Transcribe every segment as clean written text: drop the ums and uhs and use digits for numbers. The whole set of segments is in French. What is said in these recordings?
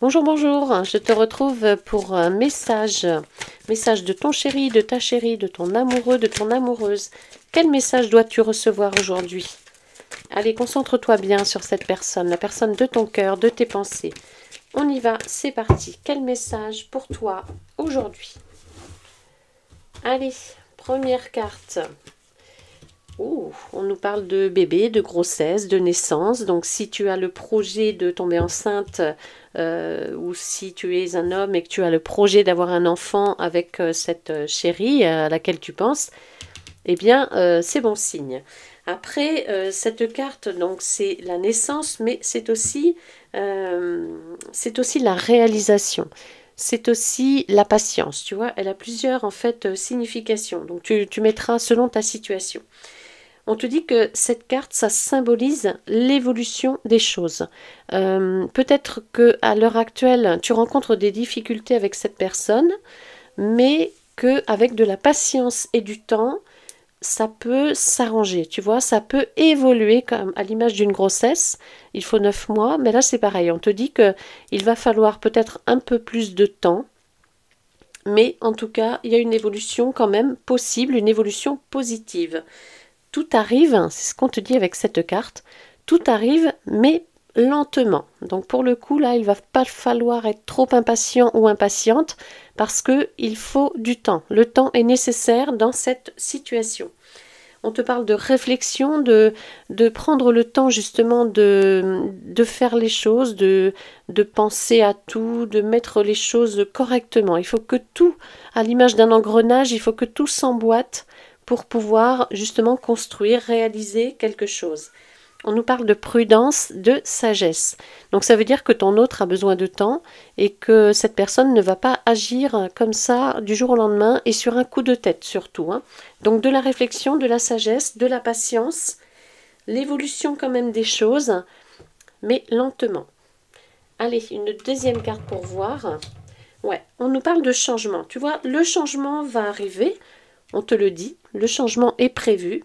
Bonjour, bonjour, je te retrouve pour un message de ton chéri, de ta chérie, de ton amoureux, de ton amoureuse. Quel message dois-tu recevoir aujourd'hui? Allez, concentre-toi bien sur cette personne, la personne de ton cœur, de tes pensées. On y va, c'est parti. Quel message pour toi aujourd'hui? Allez, première carte. Ouh, on nous parle de bébé, de grossesse, de naissance. Donc si tu as le projet de tomber enceinte ou si tu es un homme et que tu as le projet d'avoir un enfant avec cette chérie à laquelle tu penses, eh bien c'est bon signe. Après, cette carte, donc c'est la naissance, mais c'est aussi la réalisation. C'est aussi la patience, tu vois. Elle a plusieurs en fait significations. Donc tu mettras selon ta situation. On te dit que cette carte, ça symbolise l'évolution des choses. Peut-être qu'à l'heure actuelle, tu rencontres des difficultés avec cette personne, mais qu'avec de la patience et du temps, ça peut s'arranger, tu vois, ça peut évoluer comme à l'image d'une grossesse. Il faut 9 mois, mais là c'est pareil. On te dit qu'il va falloir peut-être un peu plus de temps, mais en tout cas, il y a une évolution quand même possible, une évolution positive. Tout arrive, c'est ce qu'on te dit avec cette carte, tout arrive, mais lentement. Donc pour le coup, là, il va pas falloir être trop impatient ou impatiente parce qu'il faut du temps. Le temps est nécessaire dans cette situation. On te parle de réflexion, de prendre le temps justement de faire les choses, de penser à tout, de mettre les choses correctement. Il faut que tout, à l'image d'un engrenage, il faut que tout s'emboîte pour pouvoir justement construire, réaliser quelque chose. On nous parle de prudence, de sagesse. Donc ça veut dire que ton autre a besoin de temps et que cette personne ne va pas agir comme ça du jour au lendemain et sur un coup de tête surtout. Donc de la réflexion, de la sagesse, de la patience, l'évolution quand même des choses, mais lentement. Allez, une deuxième carte pour voir. Ouais, on nous parle de changement. Tu vois, le changement va arriver. On te le dit, le changement est prévu,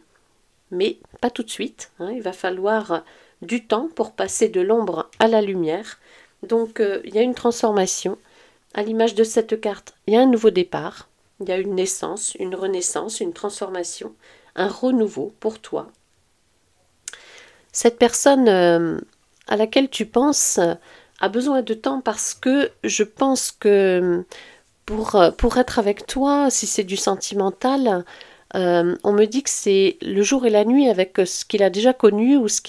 mais pas tout de suite. Il va falloir du temps pour passer de l'ombre à la lumière. Donc il y a une transformation. À l'image de cette carte, il y a un nouveau départ. Il y a une naissance, une renaissance, une transformation, un renouveau pour toi. Cette personne à laquelle tu penses a besoin de temps parce que je pense que pour être avec toi, si c'est du sentimental, on me dit que c'est le jour et la nuit avec ce qu'il a déjà connu ou ce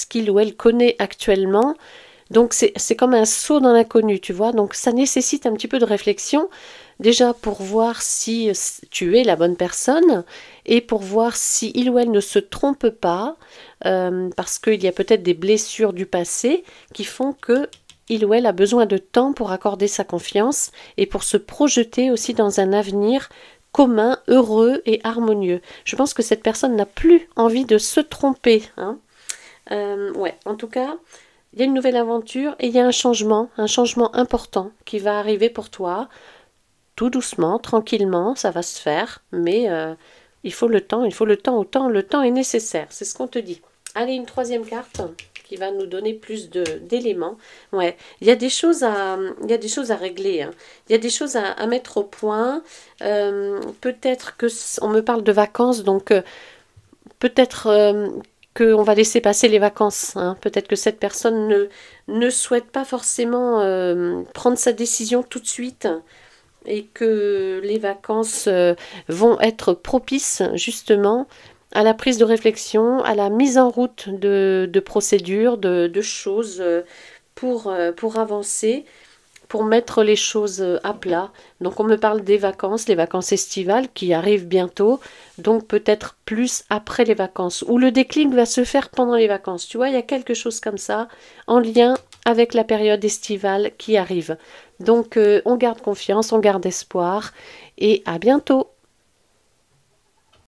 qu'il ou elle connaît actuellement. Donc c'est comme un saut dans l'inconnu, tu vois. Donc ça nécessite un petit peu de réflexion, déjà pour voir si tu es la bonne personne et pour voir si il ou elle ne se trompe pas, parce qu'il y a peut-être des blessures du passé qui font que il ou elle a besoin de temps pour accorder sa confiance et pour se projeter aussi dans un avenir commun, heureux et harmonieux. Je pense que cette personne n'a plus envie de se tromper. Ouais, en tout cas, il y a une nouvelle aventure et il y a un changement important qui va arriver pour toi. Tout doucement, tranquillement, ça va se faire, mais il faut le temps, autant le temps est nécessaire, c'est ce qu'on te dit. Allez, une troisième carte qui va nous donner plus d'éléments. Ouais, il y a des choses à régler. Il y a des choses à mettre au point. Peut-être que on me parle de vacances, donc peut-être qu'on va laisser passer les vacances. Peut-être que cette personne ne souhaite pas forcément prendre sa décision tout de suite et que les vacances vont être propices justement à la prise de réflexion, à la mise en route de procédures, de choses pour avancer, pour mettre les choses à plat. Donc on me parle des vacances, les vacances estivales qui arrivent bientôt, donc peut-être plus après les vacances, ou le déclic va se faire pendant les vacances. Tu vois, il y a quelque chose comme ça en lien avec la période estivale qui arrive. Donc on garde confiance, on garde espoir, et à bientôt.